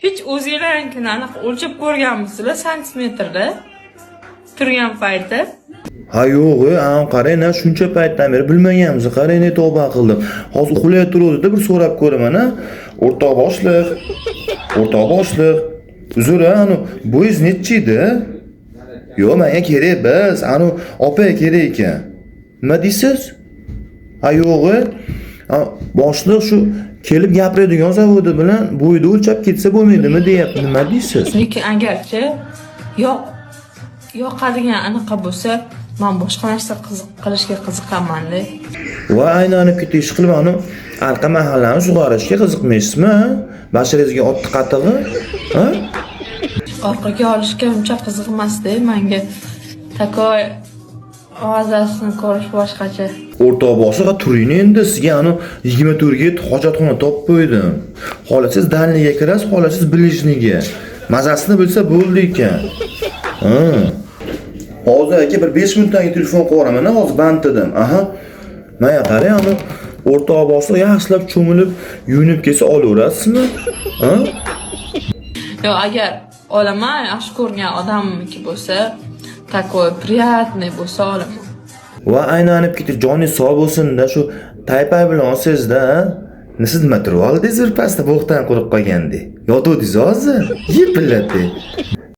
Hiç o'zinglarnikini anaqa o'lchab ko'rganmisizlar santimetrda turgan payti? Ha yo'q, qarang, shuncha paytdan beri bilmaganmiz. Qarang, tavba qildim. Hozir uxlay turuvdi-da, bir so'rab ko'raman, O'rtoq boshliq. O'rtoq boshliq. Uzr, bo'yingiz necha edi? Yo'q, menga kerak biz, opa kerak ekan. Nima deysiz? Ha yo'q, boshliq shu kelib gapiradigan zavodi bilan bo'yni o'lchab ketsa bo'lmaydimi deyapti. Nima deysiz? Lekin agarchi yoqadigan anaqa bo'lsa, men boshqa narsa qilishga qiziqaman-da. Va aylanib ketish qilib arqa mahallani sug'orishga qiziqmaysizmi? Bashiringizga otdi qatig'i, Orqaga olishga uncha qiziq emas-da, menga takoy ovozasini ko'rish boshqacha. O'rtoq boshliq, turing endi, sizga 24 ga hojatxona topib qo'ydim. Xohlasangiz danliga kirasiz, xohlasangiz bilishniga. Mazasini bilsa bo'ldi ekan. Hozir aka bir 5 minutdan keyin telefon qilaman, hozir band edim. Mana qarang, o'rtoq boshliq yaxshilab cho'milib, yuvinib kelsa olaverasizmi? Yo'q, agar olaman, yaxshi ko'rgan odamniki bo'lsa, takoy приятный bo'lsa olaman. Va aylanib ketib, joningiz sog' bo'lsin-da, shu taypay bilan olsangiz-da, siz nima turib oldingiz bir pastda bo'xtan qurib qolgandek. Yotdingiz hozir? Yepillatdi.